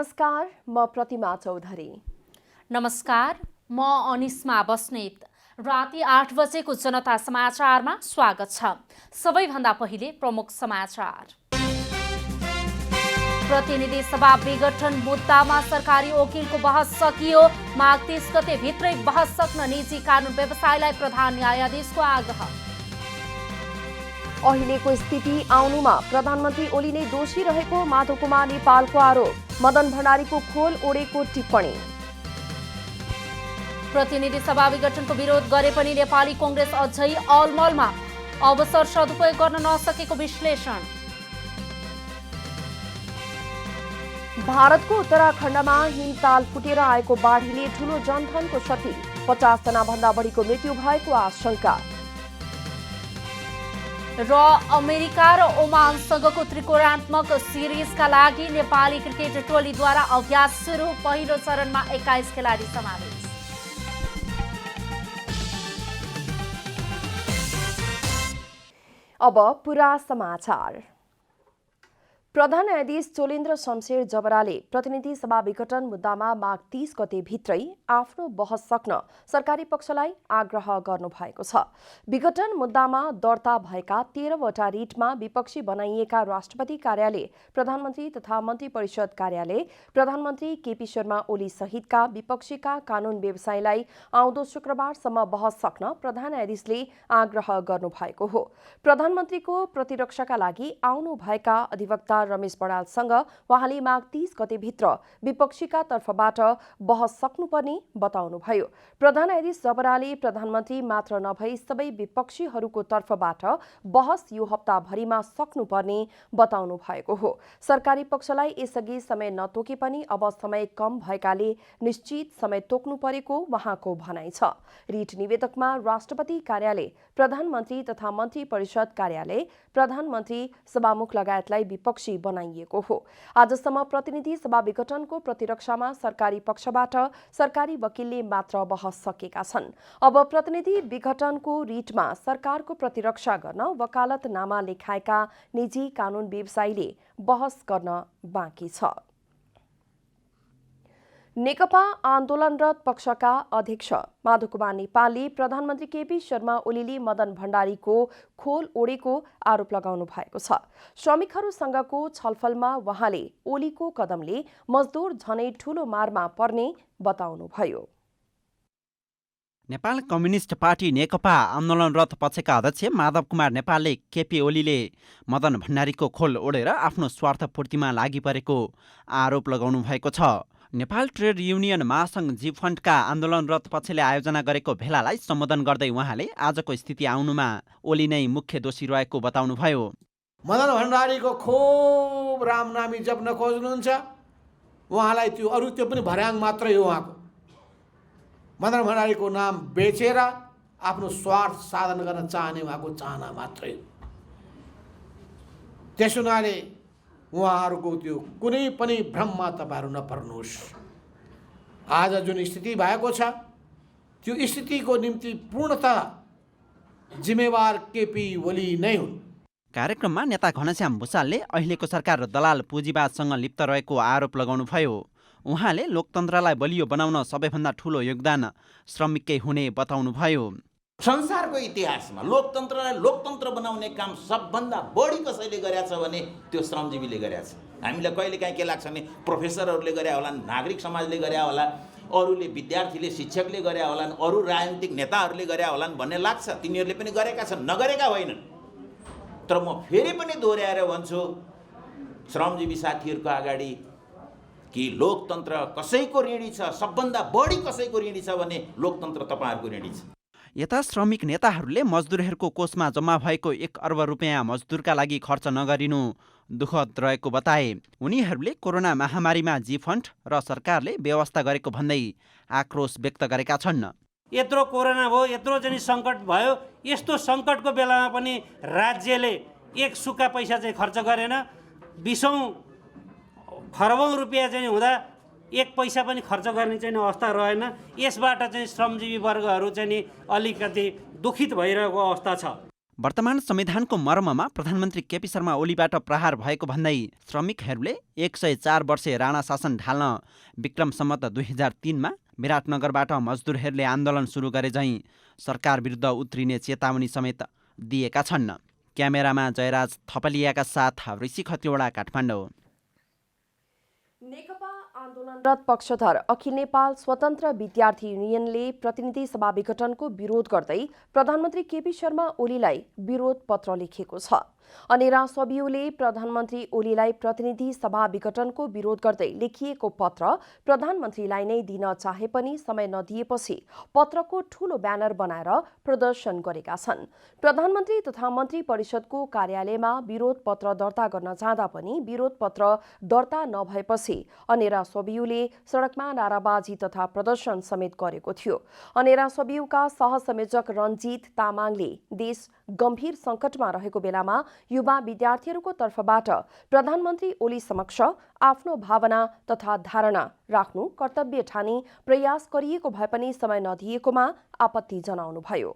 नमस्कार, म प्रतिमा चौधरी। नमस्कार, म अनिस्मा बस्नेत। राति 8 बजेको जनता समाचारमा स्वागत छ। सबैभन्दा पहिले प्रमुख समाचार। प्रतिनिधि सभा विघटन मुद्दामा सरकारी वकिलको बहस सकियो। माघ 30 गते भित्रै बहस सक्न निजी कानुन व्यवसायलाई प्रधान न्यायाधीशको आग्रह। अहिलेको स्थिति आउनुमा प्रधानमन्त्री ओली नै दोषी रहेको माधव कुमार नेपालको आरोप। मदन भण्डारीको खोल ओडेको टिप्पणी। प्रतिनिधि सभा विघटनको विरोध गरे पनि नेपाली कांग्रेस अझै अलमलमा, अवसर सदुपयोग गर्न नसकेको विश्लेषण। भारतको उत्तराखण्डमा हिमताल फुटेर आएको बाढीले ठूलो जनधनको क्षति, 50 जना भन्दा बढीको मृत्यु भएको आशंका। र अमेरिका र ओमानसँगको त्रिकोणात्मक सिरिजका लागि नेपाली क्रिकेट टोलीद्वारा अभ्यास सुरु। पहिलो चरणमा 21 खेलाडी समावेश। अब पूरा समाचार। प्रधान न्यायाधीश चोलेन्द्र शमशेर जबराले प्रतिनिधि सभा विघटन मुद्दामा माघ 30 गते भित्रै आफ्नो बहस सक्न सरकारी पक्षलाई आग्रह गर्नुभएको छ। विघटन मुद्दामा दर्ता भएका 13वटा रिटमा विपक्षी बनाइएका राष्ट्रपति कार्यालय, प्रधानमन्त्री तथा मन्त्री परिषद कार्यालय, प्रधानमन्त्री केपी शर्मा ओली सहितका विपक्षीका कानून व्यवसायीलाई आउँदो शुक्रबारसम्म बहस सक्न प्रधान न्यायाधीशले आग्रह गर्नुभएको हो। प्रधानमन्त्रीको प्रतिरक्षाका लागि आउनुभएका अधिवक्ता रमेश बडालसँग उहाँले माघ 30 गतेभित्र विपक्षीका तर्फबाट बहस सक्नुपर्ने बताउनुभयो। प्रधान न्यायाधीश जबराले प्रधानमन्त्री मात्र नभई सबै विपक्षीहरूको तर्फबाट बहस यो हप्ताभरिमा सक्नुपर्ने बताउनु भएको हो। सरकारी पक्षलाई यसअघि समय नतोके पनि अब समय कम भएकाले निश्चित समय तोक्नु परेको उहाँको भनाइ छ। रिट निवेदकमा राष्ट्रपति कार्यालय, प्रधानमन्त्री तथा मन्त्री परिषद कार्यालय, प्रधानमन्त्री, सभामुख लगायतलाई विपक्षी बनाइएको हो। आजसम्म प्रतिनिधि सभा विघटनको प्रतिरक्षामा सरकारी पक्षबाट सरकारी वकिलले मात्र बहस सकेका छन्। अब प्रतिनिधि विघटनको रिटमा सरकारको प्रतिरक्षा गर्न वकालतनामा लेखाएका निजी कानून व्यवसायीले बहस गर्न बाँकी छ। नेकपा आन्दोलनरत पक्षका अध्यक्ष माधव कुमार नेपालले प्रधानमन्त्री केपी शर्मा ओलीले मदन भण्डारीको खोल ओडेको आरोप लगाउनु भएको छ। श्रमिकहरूसँगको छलफलमा उहाँले ओलीको कदमले मजदुर झनै ठूलो मारमा पर्ने बताउनुभयो। नेपाल कम्युनिस्ट पार्टी नेकपा आन्दोलनरत पक्षका अध्यक्ष माधव कुमार नेपालले केपी ओलीले मदन भण्डारीको खोल ओडेर आफ्नो स्वार्थपूर्तिमा लागि परेको आरोप लगाउनु भएको छ। नेपाल ट्रेड युनियन महासंघ जी फन्डका आन्दोलनरत पक्षले आयोजना गरेको भेलालाई सम्बोधन गर्दै उहाँले आजको स्थिति आउनुमा ओली नै मुख्य दोषी रहेको बताउनुभयो। मदन भण्डारीको खूब रामनामी जप्न खोज्नुहुन्छ, उहाँलाई त्यो पनि भर्याङ मात्रै हो। उहाँको मदन भण्डारीको नाम बेचेर आफ्नो स्वार्थ साधन गर्न चाहने उहाँको चाहना मात्रै हो। त्यस हुनाले उहाँहरूको त्यो कुनै पनि भ्रममा तपाईँहरू नपर्नुहोस्। आज जुन स्थिति भएको छ त्यो स्थितिको निम्ति पूर्णतः जिम्मेवार केपी ओली नै हुन्। कार्यक्रममा नेता घनश्याम भुसालले अहिलेको सरकार दलाल पुँजीवादसँग लिप्त रहेको आरोप लगाउनुभयो। उहाँले लोकतन्त्रलाई बलियो बनाउन सबैभन्दा ठूलो योगदान श्रमिककै हुने बताउनुभयो। संसारको इतिहासमा लोकतन्त्रलाई लोकतन्त्र बनाउने काम सबभन्दा बढी कसैले गरेछ भने त्यो श्रमजीवीले गरेछ। हामीलाई कहिलेकाहीँ के लाग्छ भने प्रोफेसरहरूले गरे होलान्, नागरिक समाजले गरे होला, अरूले विद्यार्थीले शिक्षकले गरे होलान्, अरू राजनीतिक नेताहरूले गरे होलान् भन्ने लाग्छ। तिनीहरूले पनि गरेका छन्, नगरेका होइनन्। तर म फेरि पनि दोहोऱ्याएर भन्छु श्रमजीवी साथीहरूको अगाडि कि लोकतन्त्र कसैको ऋणी छ, सबभन्दा बढी कसैको ऋणी छ भने लोकतन्त्र तपाईँहरूको ऋणी छ। यता श्रमिक नेताहरूले मजदुरहरूको कोषमा जम्मा भएको 1 अर्ब रुपियाँ मजदुरका लागि खर्च नगरिनु दुःखद रहेको बताए। उनीहरूले कोरोना महामारीमा जी फन्ड र सरकारले व्यवस्था गरेको भन्दै आक्रोश व्यक्त गरेका छन्। यत्रो कोरोना भयो, यत्रो चाहिँ सङ्कट भयो, यस्तो सङ्कटको बेलामा पनि राज्यले एक सुक्का पैसा चाहिँ खर्च गरेन। 20औं खरबौं रुपियाँ चाहिँ हुँदा 1 पैसा पनि खर्च गर्ने चाहिँ अवस्था रहेन। यसबाट चाहिँ श्रमजीवी वर्गहरू चाहिँ अलिकति दुखित भइरहेको अवस्था छ। वर्तमान संविधानको मर्ममा प्रधानमन्त्री केपी शर्मा ओलीबाट प्रहार भएको भन्दै श्रमिकहरूले 104 वर्षे राणा शासन ढाल्न विक्रम सम्वत 2003मा विराटनगरबाट मजदुरहरूले आन्दोलन सुरु गरे झैँ सरकार विरुद्ध उत्रिने चेतावनी समेत दिएका छन्। क्यामेरामा जयराज थपलियाका साथ ऋषि खतिवडा, काठमाडौँ। नेकपा आन्दोलनरत पक्षधर अखिल नेपाल स्वतन्त्र विद्यार्थी युनियनले प्रतिनिधि सभा विघटनको विरोध गर्दै प्रधानमन्त्री केपी शर्मा ओलीलाई विरोध पत्र लेखेको छ। अनेरा सबियुले प्रधानमन्त्री ओलीलाई प्रतिनिधि सभा विघटनको विरोध गर्दै लेखिएको पत्र प्रधानमन्त्रीलाई नै दिन चाहे पनि समय नदिएपछि पत्रको ठूलो ब्यानर बनाएर प्रदर्शन गरेका छन्। प्रधानमन्त्री तथा मन्त्री परिषदको कार्यालयमा विरोध पत्र दर्ता गर्न जाँदा पनि विरोध पत्र दर्ता नभएपछि अनेरा सबियुले सडकमा नाराबाजी तथा प्रदर्शन समेत गरेको थियो। अनेरा सबियुका सहसंयोजक रञ्जित तामाङले देश गम्भीर सङ्कटमा रहेको बेलामा युवा विद्यार्थीहरूको तर्फबाट प्रधानमन्त्री ओली समक्ष आफ्नो भावना तथा धारणा राख्नु कर्तव्य ठानी प्रयास गरिएको भए पनि समय नदिएकोमा आपत्ति जनाउनुभयो।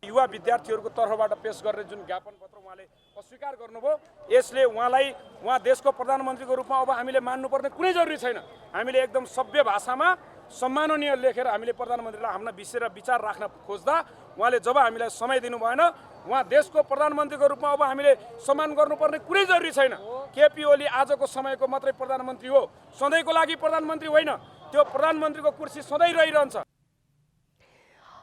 युवा विद्यार्थीहरूको तर्फबाट पेश गर्ने जुन ज्ञापन पत्र उहाँले अस्वीकार गर्नुभयो, यसले उहाँ देशको प्रधानमन्त्रीको रूपमा अब हामीले मान्नुपर्ने कुनै जरुरी छैन। हामीले एकदम सभ्य भाषामा सम्माननीय लेखेर हामीले प्रधानमन्त्रीलाई आफ्ना विचार राख्न खोज्दा उहाँले जब हामीलाई समय दिनु भएन, उहाँ देशको प्रधानमन्त्रीको रूपमा अब हामीले सम्मान गर्नुपर्ने कुनै जरुरी छैन। केपी ओली आजको समयको मात्रै प्रधानमन्त्री हो, सधैँको लागि प्रधानमन्त्री होइन। त्यो प्रधानमन्त्रीको कुर्सी सधैँ रहिरहन्छ।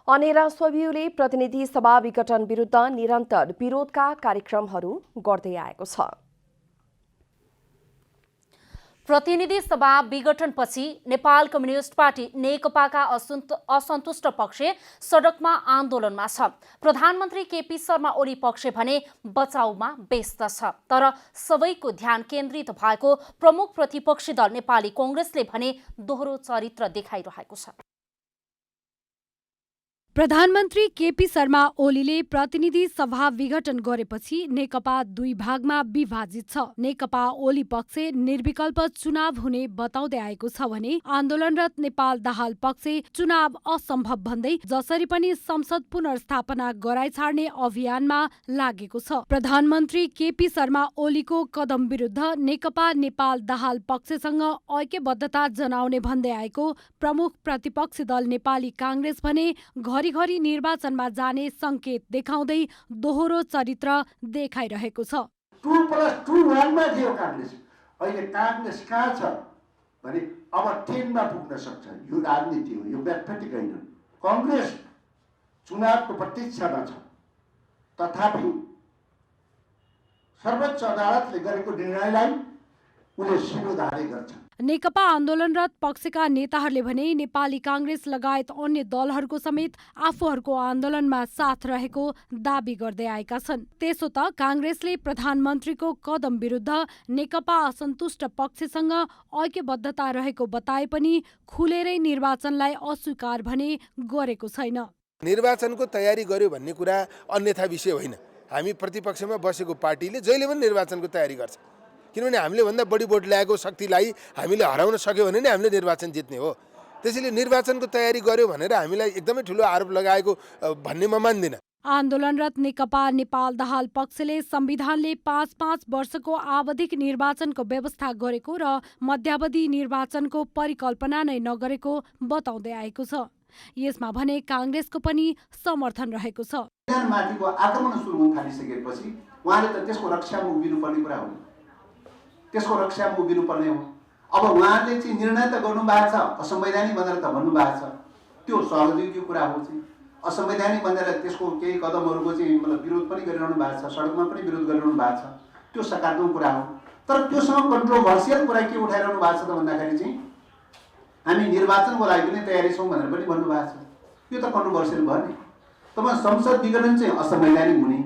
अनेरा सबियुले प्रतिनिधि सभा विघटन विरुद्ध निरन्तर विरोधका कार्यक्रमहरू गर्दै आएको छ। प्रतिनिधि सभा विघटनपछि नेपाल कम्युनिस्ट पार्टी नेकपाका असन्तुष्ट पक्ष सडकमा आन्दोलनमा छ। प्रधानमन्त्री केपी शर्मा ओली पक्ष भने बचाउमा व्यस्त छ। तर सबैको ध्यान केन्द्रित भएको प्रमुख प्रतिपक्षी दल नेपाली कांग्रेसले भने दोहोरो चरित्र देखाइरहेको छ। प्रधानमन्त्री केपी शर्मा ओलीले प्रतिनिधि सभा विघटन गरेपछि नेकपा दुई भागमा विभाजित छ। नेकपा ओली पक्ष निर्विकल्प चुनाव हुने बताउँदै आएको छ भने आन्दोलनरत नेपाल दाहाल पक्ष चुनाव असम्भव भन्दै जसरी पनि संसद पुनर्स्थापना गराइ छाड्ने अभियानमा लागेको छ। प्रधानमन्त्री केपी शर्मा ओलीको कदम विरुद्ध नेकपा नेपाल दाहाल पक्षसँग ऐक्यबद्धता जनाउने भन्दै आएको प्रमुख प्रतिपक्षी दल नेपाली कांग्रेस भने घरिघरि निर्वाचनमा जाने संकेत देखाउँदै दोहोरो चरित्र देखाइरहेको छ। 2+2 मा थियो कांग्रेस, अहिले कांग्रेस कहाँ छ भने अब 10 मा पुग्न सक्छ। यो राजनीति हो, यो व्यापक होइन। कांग्रेस चुनावको प्रतीक्षामा छ, तथापि सर्वोच्च अदालतले गरेको निर्णयलाई उले शिरोधार्य गर्छ। नेकपा आन्दोलनरत पक्षका नेताहरूले भने नेपाली कांग्रेस लगायत अन्य दलहरूको समेत आफूहरूको आन्दोलनमा साथ रहेको दाबी गर्दै आएका छन्। त्यसो त कांग्रेसले प्रधानमन्त्रीको कदम विरुद्ध नेकपा असन्तुष्ट पक्षसँग ऐक्यबद्धता रहेको बताए पनि खुलेरै निर्वाचनलाई अस्वीकार भने गरेको छैन। निर्वाचनको तयारी गर्यो भन्ने कुरा अन्यथा विषय होइन। हामी प्रतिपक्षमा बसेको पार्टीले जहिले पनि निर्वाचनको तयारी गर्छ, किनभने हामीले भन्दा बढी भोट ल्याएको शक्तिलाई हामीले हराउन सक्यो भने नै हामीले निर्वाचन जित्ने हो। त्यसैले निर्वाचनको तयारी गर्यो भनेर हामीलाई एकदमै ठुलो आरोप लगाएको भन्ने म मान्दिनँ। आन्दोलनरत नेकपा नेपाल दाहाल पक्षले संविधानले 5-5 वर्षको आवधिक निर्वाचनको व्यवस्था गरेको र मध्यावधि निर्वाचनको परिकल्पना नै नगरेको बताउँदै आएको छ। यसमा भने कांग्रेसको पनि समर्थन रहेको छ। संविधानमाथिको आक्रमण सुरु हुन थालिसकेपछि उहाँले त त्यसको रक्षामा उभिनुपर्ने कुरा हो, त्यसको रक्षामा उभिनुपर्ने हो। अब उहाँले चाहिँ निर्णय त गर्नुभएको छ, असंवैधानिक भनेर त भन्नुभएको छ, त्यो स्वाभाविक कुरा हो। चाहिँ असंवैधानिक भनेर त्यसको केही कदमहरूको चाहिँ मतलब विरोध पनि गरिरहनु भएको छ, सडकमा पनि विरोध गरिरहनु भएको छ, त्यो सकारात्मक कुरा हो। तर त्योसँग कन्ट्रोभर्सियल कुरा के उठाइरहनु भएको छ त भन्दाखेरि चाहिँ हामी निर्वाचनको लागि पनि तयारी छौँ भनेर पनि भन्नुभएको छ। यो त कन्ट्रोभर्सियल भयो नि। तपाईँ संसद विघटन चाहिँ असंवैधानिक हुने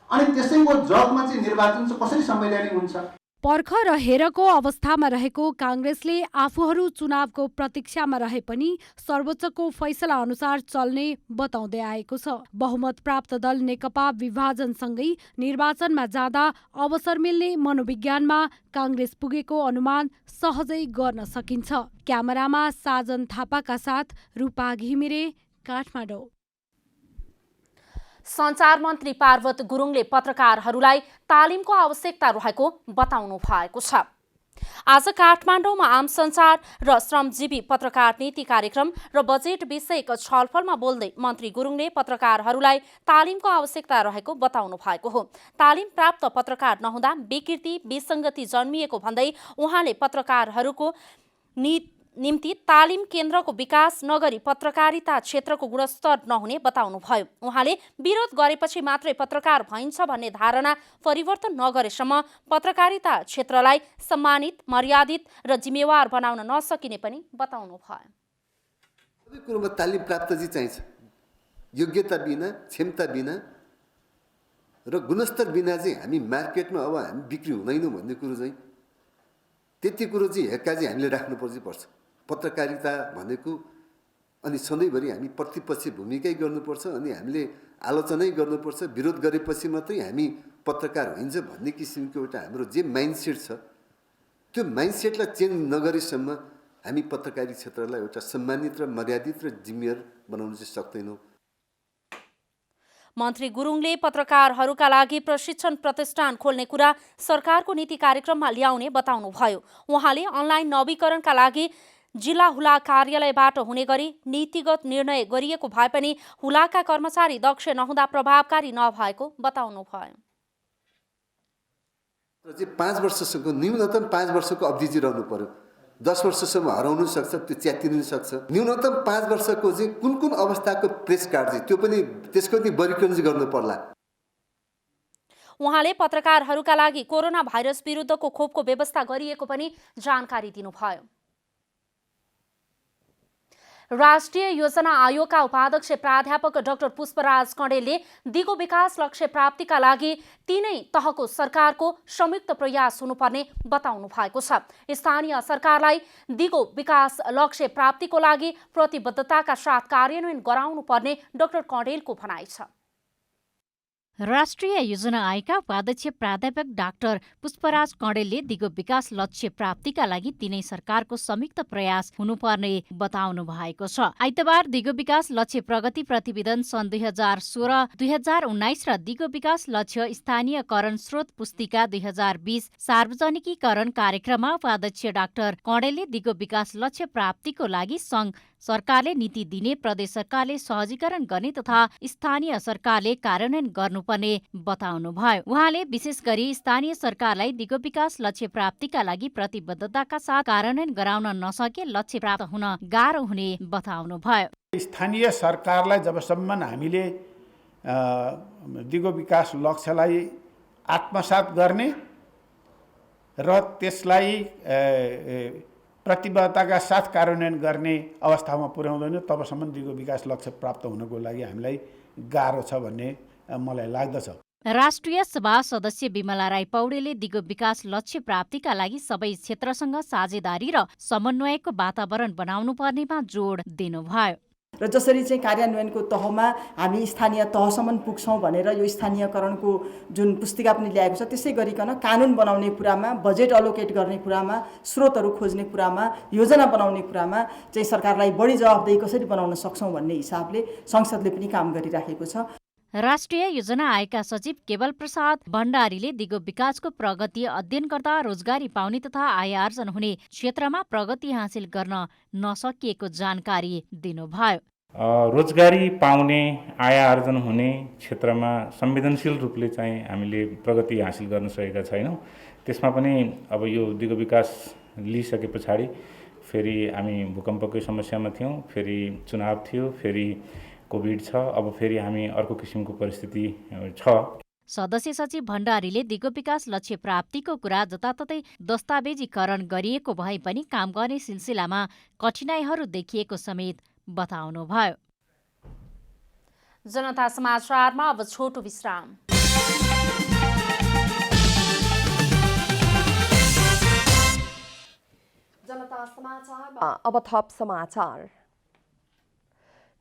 अनि त्यसैको जगमा चाहिँ निर्वाचन चाहिँ कसरी संवैधानिक हुन्छ? पर्ख र हेरको अवस्थामा रहेको कांग्रेसले आफूहरू चुनावको प्रतीक्षामा रहे पनि सर्वोच्चको फैसला अनुसार चल्ने बताउँदै आएको छ। बहुमत प्राप्त दल नेकपा विभाजनसँगै निर्वाचनमा जाँदा अवसर मिल्ने मनोविज्ञानमा कांग्रेस पुगेको अनुमान सहजै गर्न सकिन्छ। क्यामेरामा साजन थापाका साथ रूपा घिमिरे, काठमाडौँ। सञ्चार मन्त्री पार्वत गुरुङले पत्रकारहरूलाई तालिमको आवश्यकता रहेको बताउनु भएको छ। आज काठमाडौँमा आम सञ्चार र श्रमजीवी पत्रकार नीति कार्यक्रम र बजेट विषयक छलफलमा बोल्दै मन्त्री गुरुङले पत्रकारहरूलाई तालिमको आवश्यकता रहेको बताउनु भएको हो। तालिम प्राप्त पत्रकार नहुँदा विकृति विसङ्गति जन्मिएको भन्दै उहाँले पत्रकारहरूको निम्ति तालिम केन्द्रको विकास नगरी पत्रकारिता क्षेत्रको गुणस्तर नहुने बताउनुभयो। उहाँले विरोध गरेपछि मात्रै पत्रकार भइन्छ भन्ने धारणा परिवर्तन नगरेसम्म पत्रकारिता क्षेत्रलाई सम्मानित, मर्यादित र जिम्मेवार बनाउन नसकिने पनि बताउनुभयो। सबै कुरोमा तालिम प्राप्त चाहिँ चाहिन्छ। योग्यता बिना, क्षमता बिना र गुणस्तर बिना चाहिँ हामी मार्केटमा अब हामी बिक्री हुँदैनौँ भन्ने कुरो चाहिँ त्यति कुरो चाहिँ हेक्का चाहिँ हामीले राख्नुपर्छ पर्छ। पत्रकारिता भनेको अनि सधैँभरि हामी प्रतिपक्षी भूमिकै गर्नुपर्छ अनि हामीले आलोचनै गर्नुपर्छ। विरोध गरेपछि मात्रै हामी पत्रकार होइन्छ भन्ने किसिमको एउटा हाम्रो जे माइन्डसेट छ त्यो माइन्डसेटलाई चेन्ज नगरेसम्म हामी पत्रकारी क्षेत्रलाई एउटा सम्मानित र मर्यादित र जिम्मेवार बनाउन चाहिँ सक्दैनौँ। मन्त्री गुरुङले पत्रकारहरूका लागि प्रशिक्षण प्रतिष्ठान खोल्ने कुरा सरकारको नीति कार्यक्रममा ल्याउने बताउनुभयो। उहाँले अनलाइन नवीकरणका लागि जिल्ला हुला कार्यालयबाट हुने गरी नीतिगत निर्णय गरिएको भए पनि हुलाका कर्मचारी दक्ष नहुँदा प्रभावकारी नभएको बताउनुभयो। 5 वर्षसम्म न्यूनतम 5 वर्षको अवधि चाहिँ रहनु पर्यो। 10 वर्षसम्म हराउनु सक्छ, त्यो च्यातिनु सक्छ। न्यूनतम 5 वर्षको चाहिँ कुन कुन अवस्थाको प्रेस कार्ड चाहिँ त्यो पनि त्यसको पनि वर्गीकरण चाहिँ गर्नु पर्ला। उहाँले पत्रकारहरूका लागि कोरोना भाइरस विरुद्धको खोपको व्यवस्था गरिएको पनि जानकारी दिनुभयो। राष्ट्रिय योजना आयोगका उपाध्यक्ष प्राध्यापक डाक्टर पुष्पराज कँडेलले दिगो विकास लक्ष्य प्राप्तिका लागि तीनै तहको सरकारको संयुक्त प्रयास हुनुपर्ने बताउनु भएको छ। स्थानीय सरकारलाई दिगो विकास लक्ष्य प्राप्तिको लागि प्रतिबद्धताका साथ कार्यान्वयन गराउनुपर्ने डाक्टर कँडेलको भनाइ छ। राष्ट्रिय योजना आयोगका उपाध्यक्ष प्राध्यापक डाक्टर पुष्पराज कँडेलले दिगो विकास लक्ष्य प्राप्तिका लागि तीनै सरकारको संयुक्त प्रयास हुनुपर्ने बताउनु भएको छ। आइतबार दिगो विकास लक्ष्य प्रगति प्रतिवेदन सन् 2016-2019 र दिगो विकास लक्ष्य स्थानीयकरण स्रोत पुस्तिका 2020 सार्वजनिकीकरण कार्यक्रममा उपाध्यक्ष डाक्टर कँडेलले दिगो विकास लक्ष्य प्राप्तिको लागि सङ्घ सरकारले नीति दिने, प्रदेश सरकारले सहजीकरण गर्ने तथा स्थानीय सरकारले कार्यान्वयन गर्नुपर्ने बताउनुभयो। उहाँले विशेष गरी स्थानीय सरकारलाई दिगो विकास लक्ष्य प्राप्तिका लागि प्रतिबद्धताका साथ कार्यान्वयन गराउन नसके लक्ष्य प्राप्त हुन गाह्रो हुने बताउनुभयो। स्थानीय सरकारलाई जबसम्म हामीले दिगो विकास लक्ष्यलाई आत्मसात गर्ने र त्यसलाई प्रतिबद्धताका साथ कार्यान्वयन गर्ने अवस्थामा पुर्याउँदैन तबसम्म दिगो विकास लक्ष्य प्राप्त हुनको लागि हामीलाई गाह्रो छ भन्ने मलाई लाग्दछ। राष्ट्रिय सभा सदस्य विमला राई पौडेलले दिगो विकास लक्ष्य प्राप्तिका लागि सबै क्षेत्रसँग साझेदारी र समन्वयको वातावरण बनाउनु पर्नेमा जोड दिनुभयो। र जसरी चाहिँ कार्यान्वयनको तहमा हामी स्थानीय तहसम्म पुग्छौँ भनेर यो स्थानीयकरणको जुन पुस्तिका पनि ल्याएको छ त्यसै गरिकन कानुन बनाउने कुरामा, बजेट अलोकेट गर्ने कुरामा, स्रोतहरू खोज्ने कुरामा, योजना बनाउने कुरामा चाहिँ सरकारलाई बढी जवाबदेही कसरी बनाउन सक्छौँ भन्ने हिसाबले संसदले पनि काम गरिराखेको छ। राष्ट्रिय योजना आयोगका सचिव केवल प्रसाद भण्डारीले दिगो विकासको प्रगति अध्ययन गर्दा रोजगारी पाउने तथा आय आर्जन हुने क्षेत्रमा प्रगति हासिल गर्न नसकिएको जानकारी दिनुभयो। रोजगारी पाउने, आय आर्जन हुने क्षेत्रमा संवेदनशील रूपले चाहिँ हामीले प्रगति हासिल गर्न सकेका छैनौँ। त्यसमा पनि अब यो दिगो विकास लिइसके पछाडि फेरि हामी भूकम्पकै समस्यामा थियौँ, फेरि चुनाव थियो, फेरि कोभिड छ, अब फेरि हामी अर्को किसिमको परिस्थिति छ। सदस्य सचिव भण्डारीले दिगो विकास लक्ष्य प्राप्तिको कुरा जताततै दस्तावेजीकरण गरिएको भए पनि काम गर्ने सिलसिलामा कठिनाइहरू देखिएको समेत बताउनुभयो। जनता समाचारमा अब छोटो विश्राम। जनता समाचारमा अब थप समाचार।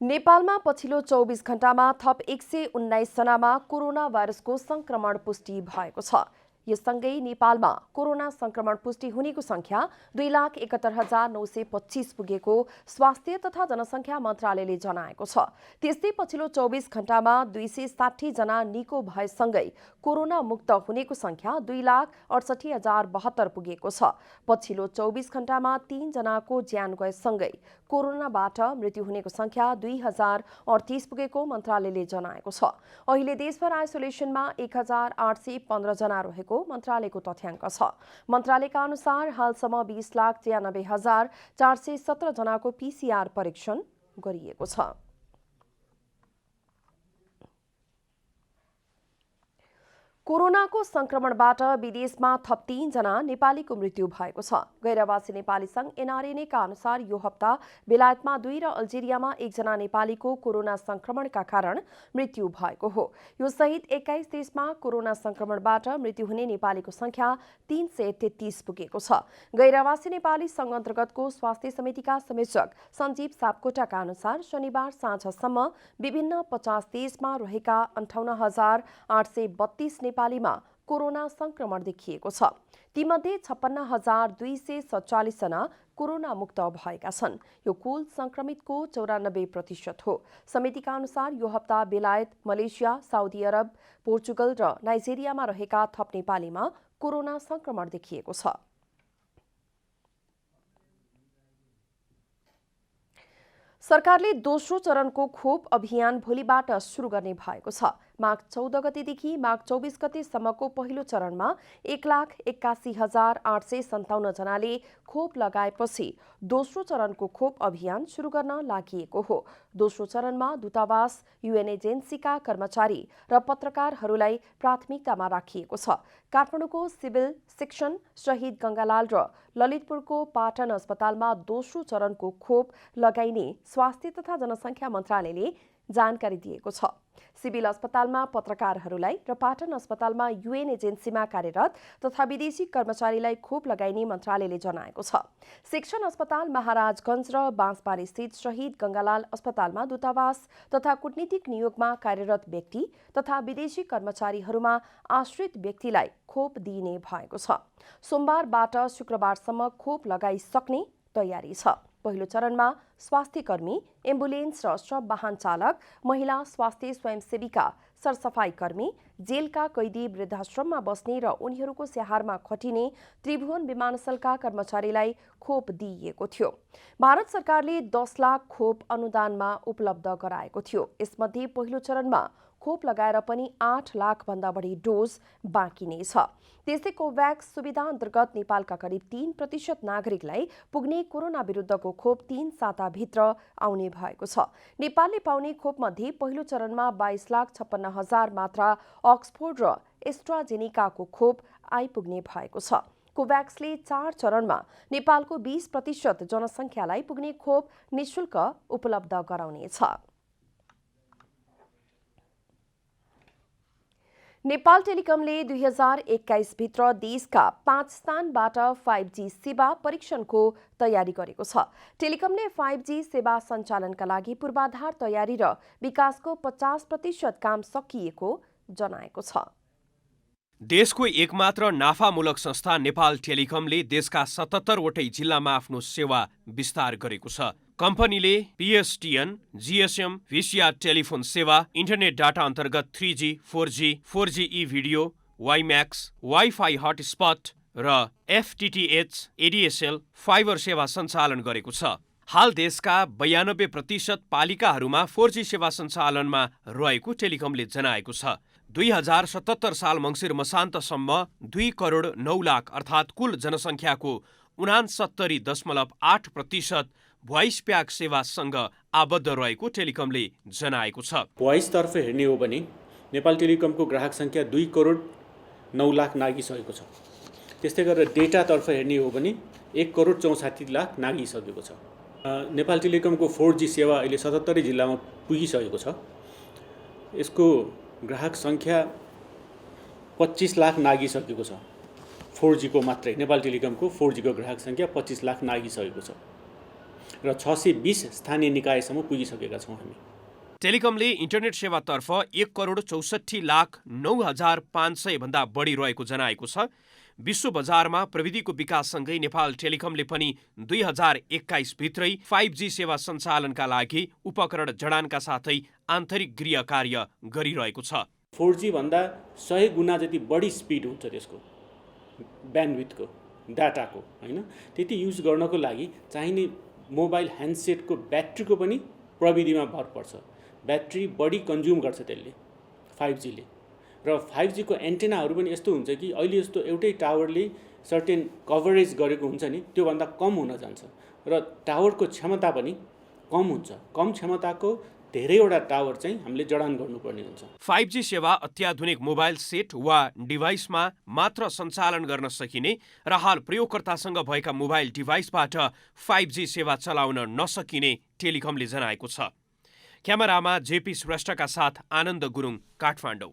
नेपालमा पछिल्लो 24 घण्टामा थप 119 जनामा कोरोना भाइरसको संक्रमण पुष्टि भएको छ। यससँगै नेपालमा कोरोना संक्रमण पुष्टि हुनेको संख्या 2,71,925 पुगेको स्वास्थ्य तथा जनसंख्या मन्त्रालयले जनाएको छ। त्यस्तै पछिल्लो 24 घण्टामा 260 जना निको भएसँगै कोरोना मुक्त हुनेको संख्या 2,68,072 पुगेको छ। पछिल्लो 24 घण्टामा 3 जनाको ज्यान गएसँगै कोरोनाबाट मृत्यु हुनेको संख्या 2,038 पुगेको मन्त्रालयले जनाएको छ। अहिले देशभर आइसोलेसनमा 1,815 जना रहेको मन्त्रालयको तथ्याङ्क छ। मन्त्रालयका अनुसार हालसम्म 20,93,417 जनाको PCR परीक्षण गरिएको छ। कोरोनाको संक्रमणबाट विदेशमा थप 3 जना नेपालीको मृत्यु भएको छ। गैरवासी नेपाली संघ एनआरएनएका अनुसार यो हप्ता बेलायतमा 2 र अल्जेरियामा 1 जना नेपालीको कोरोना संक्रमणका कारण मृत्यु भएको हो। यो सहित 21 देशमा कोरोना संक्रमणबाट मृत्यु हुने नेपालीको संख्या 333 पुगेको छ। गैरवासी नेपाली संघ अन्तर्गतको स्वास्थ्य समितिका संयोजक सञ्जीव सापकोटाका अनुसार शनिबार साँझसम्म विभिन्न 50 देशमा रहेका 58,832 नेपालीमा कोरोना संक्रमण देखिएको छ। तीमध्ये 56,247 जना कोरोना मुक्त भएका छन्। यो कुल संक्रमितको 94% हो। समितिका अनुसार यो हप्ता बेलायत, मलेसिया, साउदी अरब, पोर्चुगल र नाइजेरियामा रहेका थप नेपालीमा कोरोना संक्रमण देखिएको छ। सरकारले दोस्रो चरणको खोप अभियान भोलिबाट सुरु गर्ने भएको छ। माघ 14 गतेदेखि माघ 24 गतेसम्मको पहिलो चरणमा 1,81,857 जनाले खोप लगाएपछि दोस्रो चरणको खोप अभियान सुरु गर्न लागि हो। दोस्रो चरणमा दूतावास, UN एजेन्सीका कर्मचारी र पत्रकारहरूलाई प्राथमिकतामा राखिएको छ। काठमाडौँको सिभिल सेक्सन, शहीद गंगालाल र ललितपुरको पाटन अस्पतालमा दोस्रो चरणको खोप लगाइने स्वास्थ्य तथा जनसंख्या मन्त्रालयले जानकारी दिएको छ। सिभिल अस्पतालमा पत्रकारहरूलाई र पाटन अस्पतालमा UN एजेन्सीमा कार्यरत तथा विदेशी कर्मचारीलाई खोप लगाइने मन्त्रालयले जनाएको छ। सेक्सन अस्पताल, महाराजगञ्ज र बाँसबारी स्थित शहीद गंगालाल अस्पतालमा दूतावास तथा कूटनीतिक नियोगमा कार्यरत व्यक्ति तथा विदेशी कर्मचारीहरूमा आश्रित व्यक्तिलाई खोप दिइने भएको छ। सोमबारबाट शुक्रबारसम्म खोप लगाइसक्ने तयारी छ। पहिलो चरणमा स्वास्थ्यकर्मी, एम्बुलेन्स र शव वाहन चालक, महिला स्वास्थ्य स्वयंसेविका, सरसफाई कर्मी, जेलका कैदी, वृद्धाश्रममा बस्ने र उनीहरूको स्याहारमा खटिने त्रिभुवन विमानस्थलका कर्मचारीलाई खोप दिइएको थियो। भारत सरकारले 10 लाख खोप अनुदानमा उपलब्ध गराएको थियो। यसमध्ये पहिलो चरणमा खोप लगाएर पनि 8 लाख भन्दा बढी डोज बाँकी नै छ। त्यस्तै कोभ्याक्स सुविधा अन्तर्गत नेपालका करिब 3% नागरिकलाई पुग्ने कोरोना विरुद्धको खोप 3 साताभित्र आउने भएको छ। नेपालले पाउने खोपमध्ये पहिलो चरणमा 22,56,000 मात्रा अक्सफोर्ड र एस्ट्राजेनेकाको खोप आइपुग्ने भएको छ। कोभ्याक्सले 4 चरणमा नेपालको 20% जनसङ्ख्यालाई पुग्ने खोप निःशुल्क उपलब्ध गराउनेछ। नेपाल टेलिकमले 2021 भित्र देशका 5 स्थानबाट 5G सेवा परीक्षणको तयारी गरेको छ। टेलिकमले 5G सेवा सञ्चालनका लागि पूर्वाधार तयारी र विकासको 50% काम सकिएको जनाएको छ। देशको एकमात्र नाफामूलक संस्था नेपाल टेलिकमले देशका 77 वटै जिल्लामा आफ्नो सेवा विस्तार गरेको छ। कम्पनीले PSTN, GSM, VCR टेलिफोन सेवा, इन्टरनेट डाटा अन्तर्गत 3G, 4G, 4GE video, WiMAX, wifi hotspot र FTTH, ADSL, फाइबर सेवा सञ्चालन गरेको छ। हाल देशका 92% पालिकाहरूमा 4G सेवा सञ्चालनमा रहेको टेलिकमले जनाएको छ। 2077 साल मङ्सिर मसान्तसम्म 2 करोड 9 लाख अर्थात् कुल जनसङ्ख्याको 69.8% भोइस प्याक सेवासँग आबद्ध रहेको टेलिकमले जनाएको छ। भोइसतर्फ हेर्ने हो भने नेपाल टेलिकमको ग्राहक सङ्ख्या 2 करोड 9 लाख नागिसकेको छ। त्यस्तै गरेर डेटातर्फ हेर्ने हो भने 1 करोड 64 लाख नागिसकेको छ। नेपाल टेलिकमको 4G सेवा अहिले 77 जिल्लामा पुगिसकेको छ। यसको ग्राहक सङ्ख्या 25 लाख नागिसकेको छ। 4G को मात्रै नेपाल टेलिकमको 4G को ग्राहक सङ्ख्या 25 लाख नागिसकेको छ र 620 स्थानीय निकायसम्म पुगिसकेका छौँ हामी। टेलिकमले इन्टरनेट सेवातर्फ 1,64,09,500 भन्दा बढी रहेको जनाएको छ। विश्व बजारमा प्रविधिको विकाससँगै नेपाल टेलिकमले पनि 2021 भित्रै 5G सेवा सञ्चालनका लागि उपकरण जडानका साथै आन्तरिक गृह कार्य गरिरहेको छ। 4G भन्दा 100 गुणा जति बढी स्पिड हुन्छ त्यसको ब्यान्डविथको डाटाको हैन। त्यति युज गर्नको लागि चाहिने मोबाइल ह्यान्डसेटको ब्याट्रीको पनि प्रविधिमा भर पर्छ। ब्याट्री बढी कन्ज्युम गर्छ त्यसले 5Gले। र 5G को एन्टेनाहरू पनि यस्तो हुन्छ कि अहिले यस्तो एउटै टावरले सर्टेन कभरेज गरेको हुन्छ नि, त्योभन्दा कम हुन जान्छ र टावरको क्षमता पनि कम हुन्छ। कम क्षमताको धेरैवटा टावर चाहिँ हामीले जडान गर्नुपर्ने हुन्छ। 5G सेवा अत्याधुनिक मोबाइल सेट वा डिभाइसमा मात्र सञ्चालन गर्न सकिने र हाल प्रयोगकर्तासँग भएका मोबाइल डिभाइसबाट 5G सेवा चलाउन नसकिने टेलिकमले जनाएको छ। क्यामेरामा जेपी श्रेष्ठका साथ आनन्द गुरुङ, काठमाडौँ।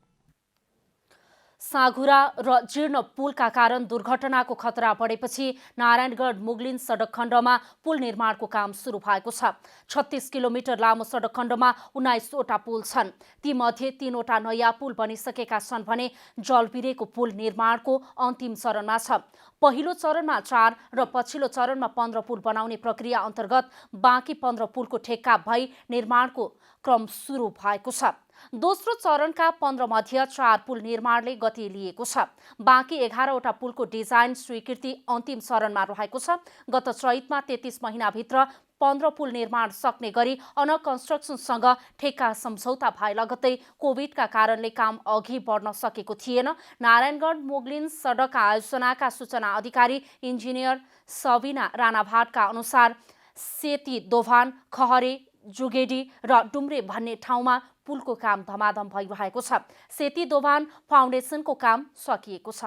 साँघुरा र जीर्ण पुलका कारण दुर्घटनाको खतरा बढेपछि नारायणगढ मुगलिन सडक खण्डमा पुल निर्माणको काम सुरु भएको छ। 36 किलोमिटर लामो सडक खण्डमा 19वटा पुल छन्। तीमध्ये 3वटा नयाँ पुल बनिसकेका छन् भने जलबिरेको पुल निर्माणको अन्तिम चरणमा छ। पहिलो चरणमा 4 र पछिल्लो चरणमा 15 पुल बनाउने प्रक्रिया अन्तर्गत बाँकी 15 पुलको ठेक्का भई निर्माणको क्रम सुरु भएको छ। दोस्रो चरणका 15 मध्ये 4 पुल निर्माणले गति लिएको छ। बाँकी 11वटा पुलको डिजाइन स्वीकृति अन्तिम चरणमा रहेको छ। गत चैतमा 33 महिनाभित्र 15 पुल निर्माण सक्ने गरी अन कन्स्ट्रक्सनसँग ठेक्का सम्झौता भए लगत्तै कोभिडका कारणले काम अघि बढ्न सकेको थिएन। नारायणगढ मुगलिन सडक आयोजनाका सूचना अधिकारी इन्जिनियर सबिना राणाभाटका अनुसार सेती दोभान, खहरे, जुगेडी र डुम्रे भन्ने ठाउँमा पुलको काम धमाधम भइरहेको छ। सेती दोभान फाउन्डेसनको काम सकिएको छ।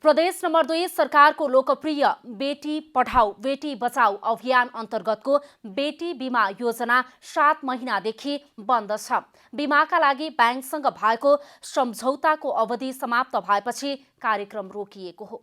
प्रदेश नम्बर 2 सरकारको लोकप्रिय बेटी पढाऊ बेटी बचाऊ अभियान अन्तर्गतको बेटी बिमा योजना 7 महिनादेखि बन्द छ। बिमाका लागि ब्याङ्कसँग भएको सम्झौताको अवधि समाप्त भएपछि कार्यक्रम रोकिएको हो।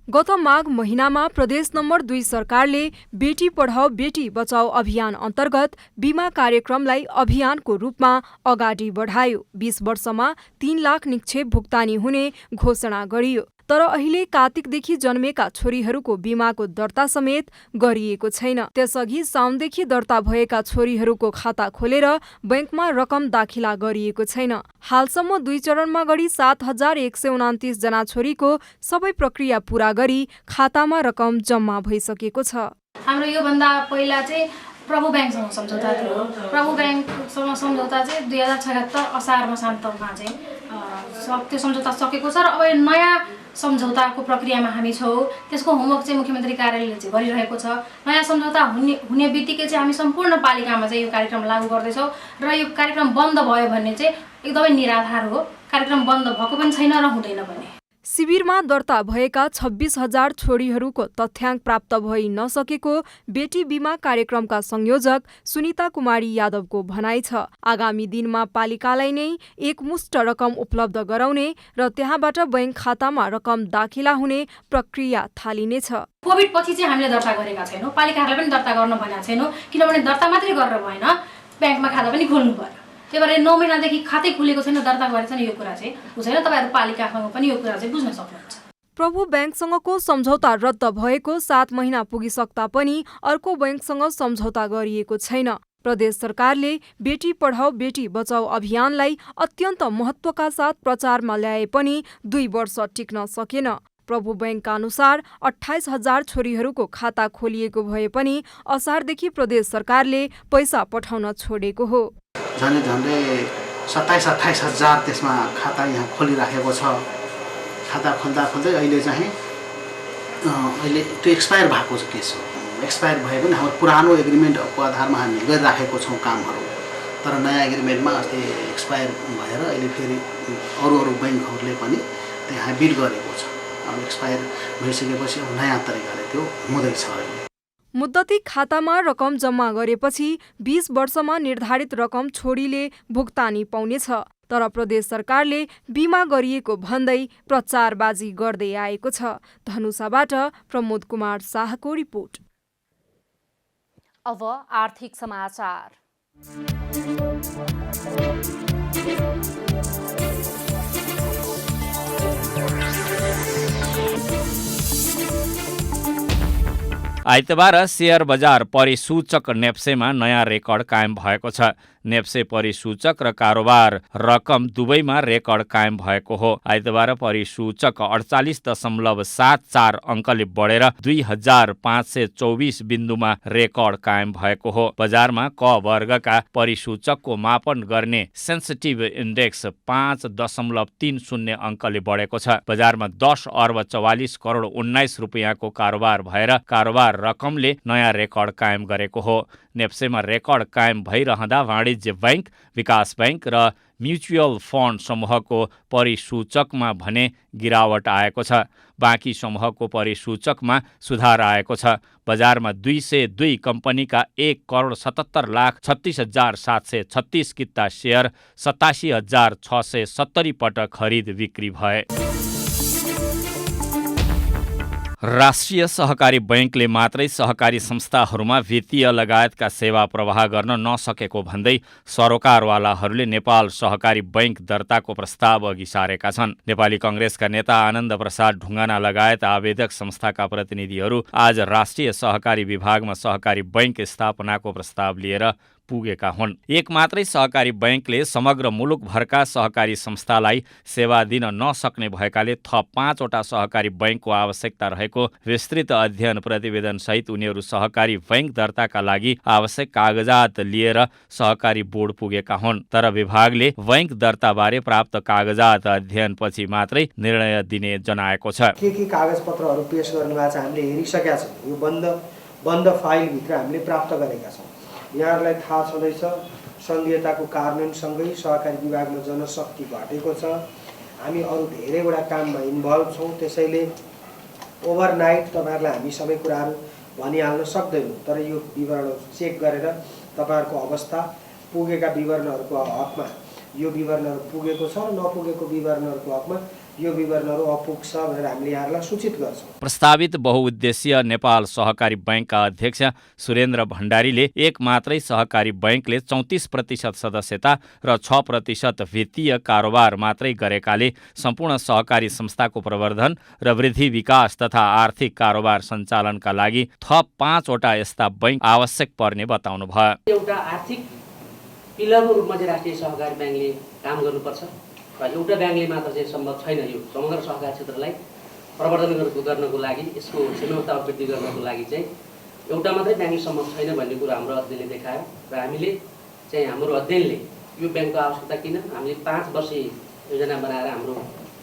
गत माघ महिनामा प्रदेश नम्बर 2 सरकारले बेटी पढाऊ बेटी बचाऊ अभियान अन्तर्गत बिमा कार्यक्रमलाई अभियानको रूपमा अगाडि बढायो। 20 वर्षमा 3 लाख निक्षेप भुक्तानी हुने घोषणा गरियो। तर अहिले कार्तिकदेखि जन्मेका छोरीहरूको बिमाको दर्ता समेत गरिएको छैन। त्यसअघि साउनदेखि दर्ता भएका छोरीहरूको खाता खोलेर बैंकमा रकम दाखिला गरिएको छैन। हालसम्म 2 चरणमा गरी 7129 जना छोरीको सबै प्रक्रिया पूरा गरी खातामा रकम जम्मा भइसकेको छ। हाम्रो योभन्दा पहिला चाहिँ प्रभु ब्याङ्कसँग सम्झौता थियो। प्रभु ब्याङ्कसँग सम्झौता चाहिँ 2076 असारमा सान्तमा चाहिँ त्यो सम्झौता सकेको छ र अब नयाँ सम्झौताको प्रक्रियामा हामी छौँ। त्यसको होमवर्क चाहिँ मुख्यमन्त्री कार्यालयले चाहिँ गरिरहेको छ। नयाँ सम्झौता हुने बित्तिकै चाहिँ हामी सम्पूर्ण पालिकामा चाहिँ यो कार्यक्रम लागू गर्दैछौँ र यो कार्यक्रम बन्द भयो भने चाहिँ एकदमै निराधार हो। कार्यक्रम बन्द भएको पनि छैन र हुँदैन पनि। शिविरमा दर्ता भएका 26,000 छोरीहरूको तथ्याङ्क प्राप्त भइ नसकेको बेटी बिमा कार्यक्रमका संयोजक सुनिता कुमारी यादवको भनाइ छ। आगामी दिनमा पालिकालाई नै एकमुष्ट रकम उपलब्ध गराउने र त्यहाँबाट बैंक खातामा रकम दाखिला हुने प्रक्रिया थालिनेछ। कोभिड पछि चाहिँ हामीले दर्ता गरेका छैनौँ। पालिकाहरूलाई पनि दर्ता गर्न भनेका छैनौँ, किनभने दर्ता मात्रै गरेर भएन, ब्याङ्कमा खाता पनि खोल्नु पर्यो। त्यही भएर 9 महिनादेखि खातै खुलेको छैन, दर्ता गरेको छैन, यो कुरा चाहिँ बुझ्दैन। तपाईँहरू पालिकासँग पनि यो कुरा चाहिँ बुझ्न सक्नुहुन्छ। प्रभु ब्याङ्कसँगको सम्झौता रद्द भएको 7 महिना पुगिसक्दा पनि अर्को ब्याङ्कसँग सम्झौता गरिएको छैन। प्रदेश सरकारले बेटी पढाऊ बेटी बचाऊ अभियानलाई अत्यन्त महत्त्वका साथ प्रचारमा ल्याए पनि 2 वर्ष टिक्न सकेन। प्रभु ब्याङ्कका अनुसार 28,000 छोरीहरूको खाता खोलिएको भए पनि असारदेखि प्रदेश सरकारले पैसा पठाउन छोडेको हो। झन्डै 27-28,000 त्यसमा खाता यहाँ खोलिराखेको छ। खाता खोल्दा खोल्दै अहिले चाहिँ त्यो एक्सपायर भएको केस हो। एक्सपायर भए पनि हाम्रो पुरानो एग्रिमेन्टको आधारमा हामी गरिराखेको छौँ कामहरू। तर नयाँ एग्रिमेन्टमा अस्ति एक्सपायर भएर अहिले फेरि अरू ब्याङ्कहरूले पनि त्यहाँ बिड गरेको छ। अब एक्सपायर भइसकेपछि नयाँ तरिकाले त्यो हुँदैछ। अहिले मुद्दती खातामा रकम जम्मा गरेपछि 20 वर्षमा निर्धारित रकम छोरीले भुक्तानी पाउनेछ। तर प्रदेश सरकारले बिमा गरिएको भन्दै प्रचारबाजी गर्दै आएको छ। धनुषाबाट प्रमोद कुमार शाहको रिपोर्ट। अब आर्थिक समाचार। आइतबार शेयर बजार परिसूचक नेप्सेमा नयाँ रेकर्ड कायम भएको छ। नेप्से परिसूचक र कारोबार रकम दुवैमा रेकर्ड कायम भएको हो। आइतबार परिसूचक 48.74 अङ्कले बढेर 2524 बिन्दुमा रेकर्ड कायम भएको हो। बजारमा क वर्गका परिसूचकको मापन गर्ने सेन्सिटिभ इन्डेक्स 5.30 अङ्कले बढेको छ। बजारमा 10 अर्ब 44 करोड 19 रुपियाँको कारोबार भएर कारोबार रकमले नयाँ रेकर्ड कायम गरेको हो। नेप्सेमा रेकर्ड कायम भइरहँदा वाणिज्य बैंक, विकास बैंक र म्युचुअल फन्ड समूहको परिसूचकमा भने गिरावट आएको छ। बाँकी समूहको परिसूचकमा सुधार आएको छ। बजारमा 202 कम्पनीका 1,77,36,736 किता सेयर 87,670 पटक खरिद बिक्री भए। राष्ट्रिय सहकारी बैंकले मात्रै सहकारी संस्थाहरूमा वित्तीय लगायतका सेवा प्रवाह गर्न नसकेको भन्दै सरोकारवालाहरूले नेपाल सहकारी बैंक दर्ताको प्रस्ताव अघि सारेका छन्। नेपाली कङ्ग्रेसका नेता आनन्द प्रसाद ढुङ्गाना लगायत आवेदक संस्थाका प्रतिनिधिहरू आज राष्ट्रिय सहकारी विभागमा सहकारी बैंक स्थापनाको प्रस्ताव लिएर पुगेका हुन्। एक मात्रै सहकारी बैंकले समग्र मुलुकभरका सहकारी संस्थालाई सेवा दिन नसक्ने भएकाले थप 5 वटा सहकारी बैंकको आवश्यकता रहेको विस्तृत अध्ययन प्रतिवेदन सहित उनीहरू सहकारी बैंक दर्ताका लागि आवश्यक कागजात लिएर सहकारी बोर्ड पुगेका हुन्। तर विभागले बैंक दर्ताबारे प्राप्त कागजात अध्ययनपछि मात्रै निर्णय दिने जनाएको छ। के कागजपत्रहरू पेश गर्नुभएको छ हामीले हेरिसकेका छौँ। यो बन्द फाइलभित्र हामीले प्राप्त गरेका छौँ। यहाँहरूलाई थाहा छँदैछ सङ्घीयताको कार्यान्वयनसँगै सहकारी विभागमा जनशक्ति घटेको छ। हामी अरू धेरैवटा काममा इन्भल्भ छौँ। त्यसैले ओभरनाइट तपाईँहरूलाई हामी सबै कुराहरू भनिहाल्न सक्दैनौँ। तर यो विवरण चेक गरेर तपाईँहरूको अवस्था पुगेका विवरणहरूको हकमा यो विवरणहरू पुगेको छ र नपुगेको विवरणहरूको हकमा यो विवरणहरू अपुग्छ भनेर हामीले यहाँहरूलाई सूचित गर्छौँ। प्रस्तावित बहुउद्देश्य नेपाल सहकारी बैंकका अध्यक्ष सुरेन्द्र भण्डारीले एक मात्रै सहकारी बैंकले 34% सदस्यता र 6% वित्तीय कारोबार मात्रै गरेकाले सम्पूर्ण सहकारी संस्थाको प्रवर्धन र वृद्धि विकास तथा आर्थिक कारोबार सञ्चालनका लागि थप 5 वटा यस्ता बैंक आवश्यक पर्ने बताउनुभयो। एउटा आर्थिक पिलरको रूपमा चाहिँ राष्ट्रिय सहकारी बैंकले काम गर्नुपर्छ र एउटा ब्याङ्कले मात्र चाहिँ सम्भव छैन। यो समग्र सहकारी क्षेत्रलाई प्रवर्धन गर्नको लागि यसको क्षमता वृद्धि गर्नको लागि चाहिँ एउटा मात्रै ब्याङ्कले सम्भव छैन भन्ने कुरा हाम्रो अध्ययनले देखायो र हामीले चाहिँ हाम्रो अध्ययनले यो ब्याङ्कको आवश्यकता किन हामीले 5 वर्षीय योजना बनाएर हाम्रो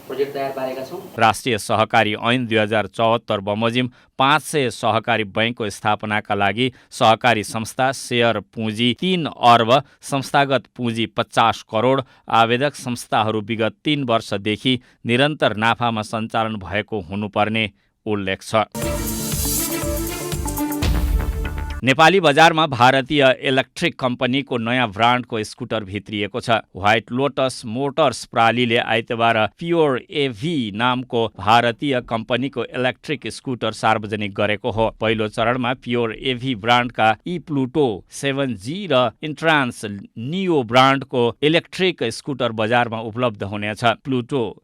प्रोजेक्ट तयार पारेका छौँ। राष्ट्रिय सहकारी ऐन 2074 बमोजिम 500 सहकारी बैंकको स्थापनाका लागि सहकारी संस्था शेयर पुँजी 3 अर्ब, संस्थागत पुँजी 50 करोड, आवेदक संस्थाहरू विगत 3 वर्षदेखि निरन्तर नाफामा सञ्चालन भएको हुनुपर्ने उल्लेख छ। नेपाली बजारमा भारतीय इलेक्ट्रिक कम्पनीको नयाँ ब्रान्डको स्कुटर भित्रिएको छ। व्हाइट लोटस मोटर्स प्रालीले आइतबार प्योर एभी नामको भारतीय कम्पनीको इलेक्ट्रिक स्कुटर सार्वजनिक गरेको हो। पहिलो चरणमा प्योर एभी ब्रान्डका प्लुटो 7G र इन्ट्रान्स नियो ब्रान्डको इलेक्ट्रिक स्कुटर बजारमा उपलब्ध हुनेछ। प्लुटो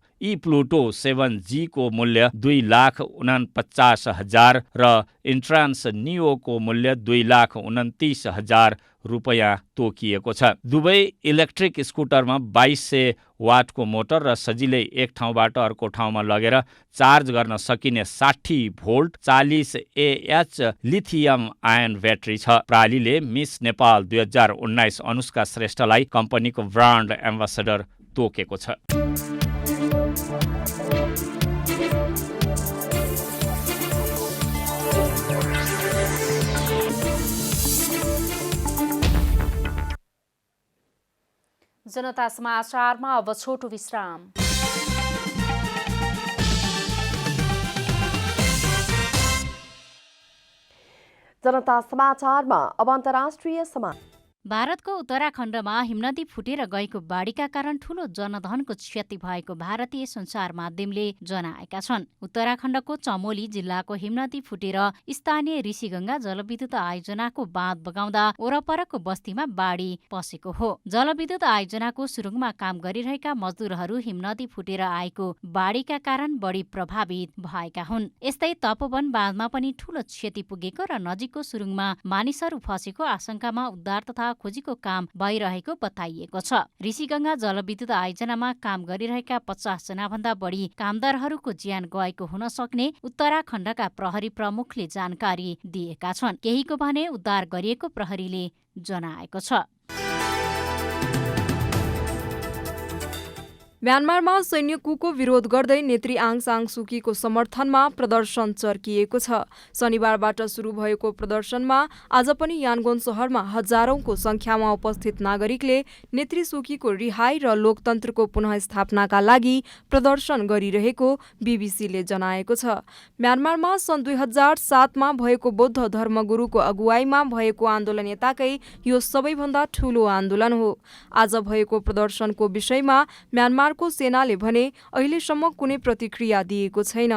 7G को मूल्य 2,49,000 र इन्ट्रान्स नियोको मूल्य 2,29,000 रुपियाँ तोकिएको छ। दुवै इलेक्ट्रिक स्कुटरमा 2200 वाटको मोटर र सजिलै एक ठाउँबाट अर्को ठाउँमा लगेर चार्ज गर्न सकिने 60 volt 40 AH lithium ion battery छ। प्रालीले मिस नेपाल 2019 अनुष्का श्रेष्ठलाई कम्पनीको ब्रान्ड एम्बेसडर तोकेको छ। जनता समाचारमा अब छोटो विश्राम। जनता समाचारमा अब अन्तर्राष्ट्रिय समाचार। भारतको उत्तराखण्डमा हिमनदी फुटेर गएको बाढीका कारण ठूलो जनधनको क्षति भएको भारतीय सञ्चार माध्यमले जनाएका छन्। उत्तराखण्डको चमोली जिल्लाको हिमनदी फुटेर स्थानीय ऋषिगङ्गा जलविद्युत आयोजनाको बाँध बगाउँदा वरपरको बस्तीमा बाढी पसेको हो। जलविद्युत आयोजनाको सुरुङमा काम गरिरहेका मजदुरहरू हिमनदी फुटेर आएको बाढीका कारण बढी प्रभावित भएका हुन्। यस्तै तपोवन बाँधमा पनि ठूलो क्षति पुगेको र नजिकको सुरुङमा मानिसहरू फसेको आशंकामा उद्धार तथा खोजीको काम भइरहेको बताइएको छ। ऋषिगङ्गा जलविद्युत आयोजनामा काम गरिरहेका 50 जना भन्दा बढी कामदारहरूको ज्यान गएको हुन सक्ने उत्तराखण्डका प्रहरी प्रमुखले जानकारी दिएका छन्। केहीको भने उद्धार गरिएको प्रहरीले जनाएको छ। म्यानमारमा सैन्य कुको विरोध गर्दै नेत्री आङ सान सुकीको समर्थनमा प्रदर्शन चर्किएको छ। शनिबारबाट सुरु भएको प्रदर्शनमा आज पनि यानगोन शहरमा हजारौंको संख्यामा उपस्थित नागरिकले नेत्री सुकीको रिहाई र लोकतन्त्रको पुनःस्थापनाका लागि प्रदर्शन गरिरहेको बीबीसीले जनाएको छ। म्यानमारमा सन् 2007मा भएको बौद्ध धर्मगुरुको अगुवाईमा भएको आन्दोलन यताकै यो सबैभन्दा ठूलो आन्दोलन हो। आज भएको प्रदर्शनको विषयमा म्यानमार को सेनाले भने अहिलेसम्म कुनै प्रतिक्रिया दिएको छैन।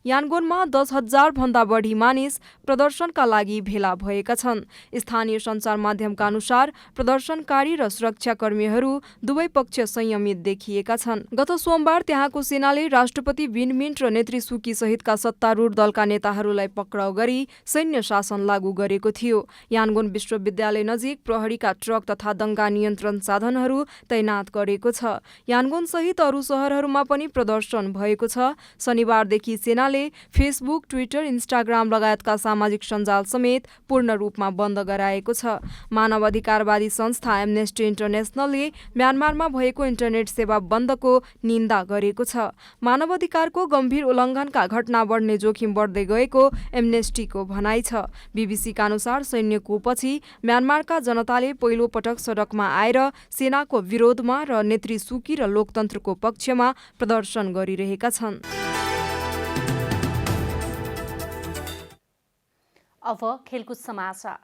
यानगोनमा 10,000 भन्दा बढी मानिस प्रदर्शनका लागि भेला भएका छन्। स्थानीय सञ्चार माध्यमका अनुसार प्रदर्शनकारी र सुरक्षाकर्मीहरू दुवै पक्ष संयमित देखिएका छन्। गत सोमबार त्यहाँको सेनाले राष्ट्रपति विन मिन्ट र नेत्री सुकी सहितका सत्तारूढ दलका नेताहरूलाई पक्राउ गरी सैन्य शासन लागू गरेको थियो। यानगोन विश्वविद्यालय नजिक प्रहरीका ट्रक तथा दंगा नियन्त्रण साधनहरू तैनात गरेको छ। यानगोन सहित अरू शहरहरूमा पनि प्रदर्शन भएको छ। शनिबारदेखि सेनाले फेसबुक, ट्विटर, इन्स्टाग्राम लगायतका सामाजिक सञ्जाल समेत पूर्ण रूपमा बन्द गराएको छ। मानव अधिकारवादी संस्था एमनेस्टी इन्टरनेसनलले म्यानमारमा भएको इन्टरनेट सेवा बन्दको निन्दा गरेको छ। मानव अधिकारको गम्भीर उल्लङ्घनका घटना बढ्ने जोखिम बढ्दै गएको एमनेस्टीको भनाइ छ। बीबीसीका अनुसार सैन्यको पछि म्यानमारका जनताले पहिलो पटक सडकमा आएर सेनाको विरोधमा र नेत्री सुकी र लोकतन्त्रको पक्षमा प्रदर्शन गरिरहेका छन्। अब खेलकुद समाचार।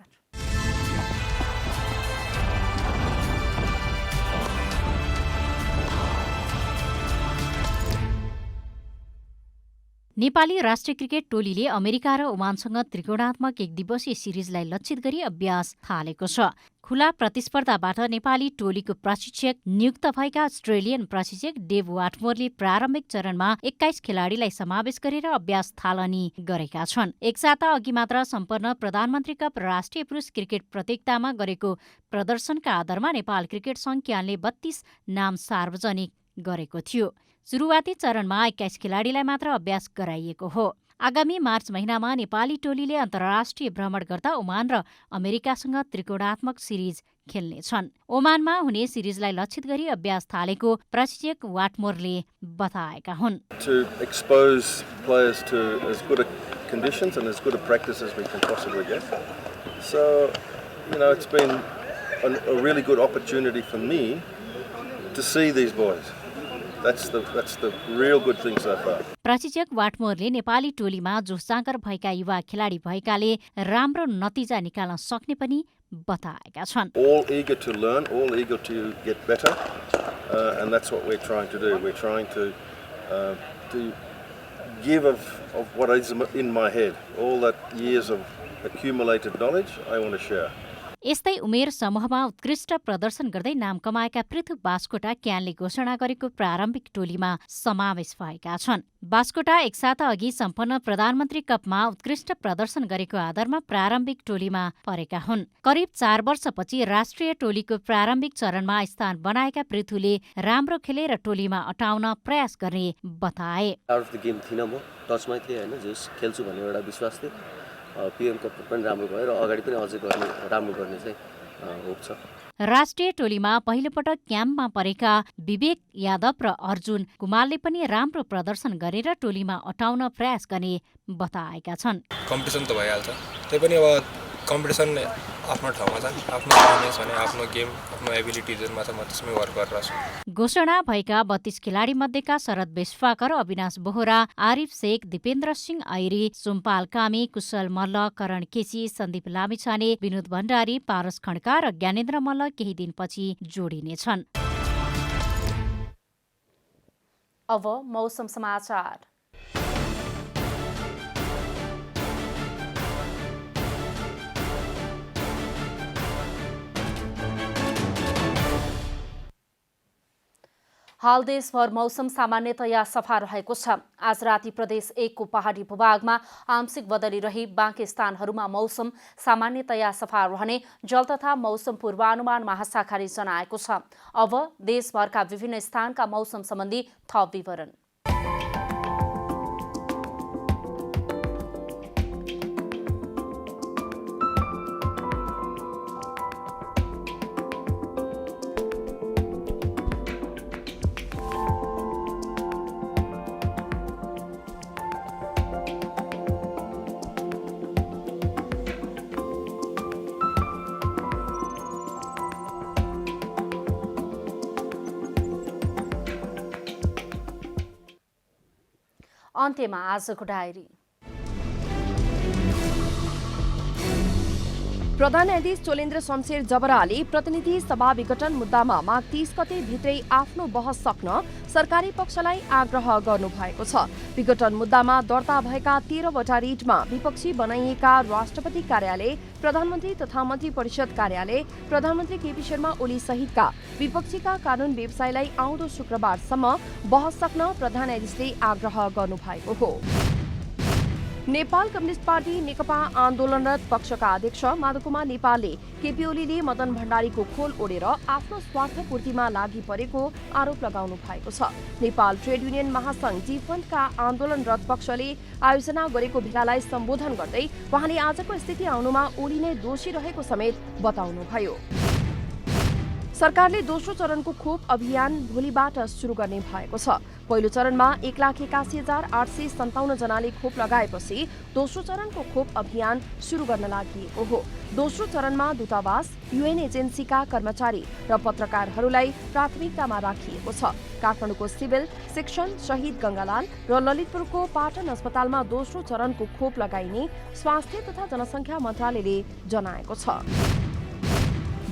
नेपाली राष्ट्रिय क्रिकेट टोलीले अमेरिका र ओमानसँग त्रिकोणात्मक एकदिवसीय सिरिजलाई लक्षित गरी अभ्यास थालेको छ। खुला प्रतिस्पर्धाबाट नेपाली टोलीको प्रशिक्षक नियुक्त भएका अस्ट्रेलियन प्रशिक्षक डेभ वाटमोरले प्रारम्भिक चरणमा 21 खेलाडीलाई समावेश गरेर अभ्यास थालनी गरेका छन्। एक साता अघि मात्र सम्पन्न प्रधानमन्त्री कप राष्ट्रिय पुरुष क्रिकेट प्रतियोगितामा गरेको प्रदर्शनका आधारमा नेपाल क्रिकेट संघले 32 नाम सार्वजनिक गरेको थियो। सुरुवाती चरणमा 21 खेलाडीलाई मात्र अभ्यास गराइएको हो। आगामी मार्च महिनामा नेपाली टोलीले अन्तर्राष्ट्रिय भ्रमण गर्दा ओमान र अमेरिकासँग त्रिकोणात्मक सिरिज खेल्नेछन्। ओमानमा हुने सिरिजलाई लक्षित गरी अभ्यास थालेको प्रशिक्षक वाटमोरले बताएका हुन्। To expose players to as good a conditions and as good a practice as we can possibly get. So, it's been a really good opportunity for me to see these boys. That's the real good thing so far. प्रशिक्षक वाटमोरले नेपाली टोलीमा जोसजाँगर भएका युवा खेलाडी भएकाले राम्रो नतिजा निकाल्न सक्ने पनि बताएका छन्। All eager to learn, all eager to get better, and that's what we're trying to do. We're trying to give of what is in my head, all that years of accumulated knowledge I want to share. यस्तै उमेर समूहमा उत्कृष्ट प्रदर्शन गर्दै नाम कमाएका पृथु बास्कोटा क्यानले घोषणा गरेको प्रारम्भिक टोलीमा समावेश भएका छन्। बास्कोटा एक साता अघि सम्पन्न प्रधानमन्त्री कपमा उत्कृष्ट प्रदर्शन गरेको आधारमा प्रारम्भिक टोलीमा परेका हुन्। करिब 4 वर्षपछि राष्ट्रिय टोलीको प्रारम्भिक चरणमा स्थान बनाएका पृथुले राम्रो खेलेर टोलीमा अटाउन प्रयास गर्ने बताए। आउट अफ द गेम थिइनँ म, टचमै थिएँ हैन, जस खेल्छु भन्ने एउटा विश्वास थियो। पीएम कप पनि राम्रो भयो र अगाडि पनि अझै राम्रो गर्ने चाहिँ होप छ। राष्ट्रिय टोलीमा पहिलो पटक क्याम्पमा परेका विवेक यादव र अर्जुन कुमारले पनि राम्रो प्रदर्शन गरेर टोलीमा अटाउन प्रयास गर्ने बताएका छन्। कम्पिटिसन त भइहाल्छ, त्यही पनि अब कम्पिटिसन आफ्नो ठाउँमा चाहिँ आफ्नो फिटनेस भने आफ्नो गेम आफ्नो एबिलिटिजहरुमा चाहिँ म त्यसमै वर्क गरिरहेछु। घोषणा भएका 32 खेलाडी मध्येका शरद बेस्वाकर, अविनाश बोहरा, आरिफ शेख, दिपेन्द्र सिंह ऐरी, सुम्पाल कामी, कुशल मल्ल, करण केसी, सन्दीप लामिछाने, विनोद भण्डारी, पारस खड्का र ज्ञानेन्द्र मल्ल केही दिनपछि जोडिनेछन्। अब मौसम समाचार। हाल देशभर मौसम सामान्यतया सफा रहेको छ। आज राति प्रदेश 1 को पहाडी भूभागमा आंशिक बदली रही बाँकी स्थानहरूमा मौसम सामान्यतया सफा रहने जल तथा मौसम पूर्वानुमान महाशाखाले जनाएको छ। अब देशभरका विभिन्न स्थानका मौसम सम्बन्धी थप विवरण। अन्त्यमा आजको डायरी। प्रधान न्यायाधीश चोलेन्द्र शमशेर जबराले प्रतिनिधि सभा विघटन मुद्दामा माघ 30 गते भित्रै आफ्नो बहस सक्न सरकारी पक्षलाई आग्रह गर्नुभएको छ। विघटन मुद्दामा दर्ता भएका 13वटा रिटमा विपक्षी बनाइएका राष्ट्रपति कार्यालय, प्रधानमन्त्री तथा मन्त्री परिषद कार्यालय, प्रधानमन्त्री केपी शर्मा ओली सहितका विपक्षीका कानून व्यवसायलाई आउँदो शुक्रबारसम्म बहस सक्न प्रधान न्यायाधीशले आग्रह गर्नुभएको हो। नेपाल कम्युनिस्ट पार्टी नेकपा आन्दोलनरत पक्षका अध्यक्ष माधवकुमार नेपालले केपी ओलीले मदन भण्डारीको खोल ओढेर आफ्नो स्वार्थ पूर्तिमा लागि परेको आरोप लगाउनु भएको छ। नेपाल ट्रेड युनियन महासंघ जीवन्तका आन्दोलनरत पक्षले आयोजना गरेको भेलालाई सम्बोधन गर्दै वहाँले आजको स्थिति आउनुमा ओली नै दोषी रहेको समेत बताउनुभयो। सरकारले दोस्रो चरणको खोप अभियान भोलिबाट सुरु गर्ने भएको छ। पहिलो चरणमा 1,81,857 जनाले खोप लगाएपछि दोस्रो चरणको खोप अभियान सुरु गर्न लागि हो। दोस्रो चरणमा दूतावास, युएन एजेन्सीका कर्मचारी र पत्रकारहरूलाई प्राथमिकतामा राखिएको छ। काठमाडौँको सिभिल, शिक्षण, शहीद गंगालाल र ललितपुरको पाटन अस्पतालमा दोस्रो चरणको खोप लगाइने स्वास्थ्य तथा जनसङ्ख्या मन्त्रालयले जनाएको छ।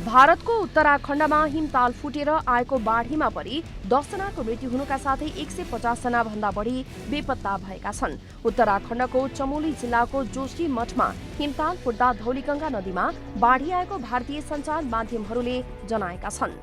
भारतको उत्तराखण्डमा हिमताल फुटेर आएको बाढीमा परि 10 जनाको मृत्यु हुनुका साथै 150 जना भन्दा बढी बेपत्ता भएका छन्। उत्तराखण्डको चमोली जिल्लाको जोशी मठमा हिमताल फुट्दा धौलीगंगा नदीमा बाढी आएको भारतीय सञ्चार माध्यमहरूले जनाएका छन्।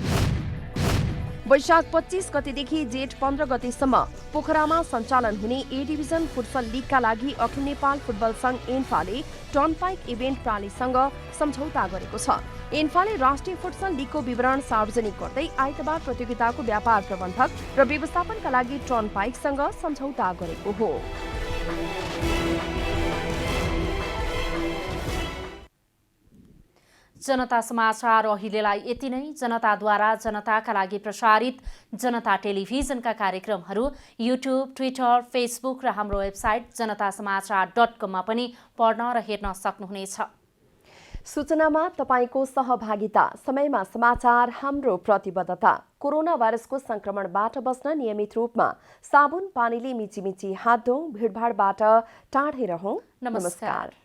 वैशाख 25 गतेदेखि जेठ 15 गतेसम्म पोखरामा सञ्चालन हुने ए डिभिजन फुटबल लीगका लागि अखिल नेपाल फुटबल संघ एन्फाले टर्नपाइक इभेन्ट प्रालीसँग सम्झौता गरेको छ। एन्फाले राष्ट्रिय फुटबल लीगको विवरण सार्वजनिक गर्दै आइतबार प्रतियोगिताको व्यापार प्रबन्धक र व्यवस्थापनका लागि टर्नपाइकसँग सम्झौता गरेको हो। जनता समाचार अहिलेलाई यति नै। जनताद्वारा जनताका लागि प्रसारित जनता टेलिभिजनका कार्यक्रमहरू युट्युब, ट्विटर, फेसबुक र हाम्रो वेबसाइट जनतासमाचार.com मा पनि पढ्न र हेर्न सक्नुहुनेछ। सूचनामा तपाईको सहभागिता, समयमा समाचार हाम्रो प्रतिबद्धता। कोरोना भाइरसको संक्रमणबाट बस्न नियमित रूपमा साबुन पानीले मिची हात धौँ, भिडभाडबाट टाढै रहौं। नमस्कार।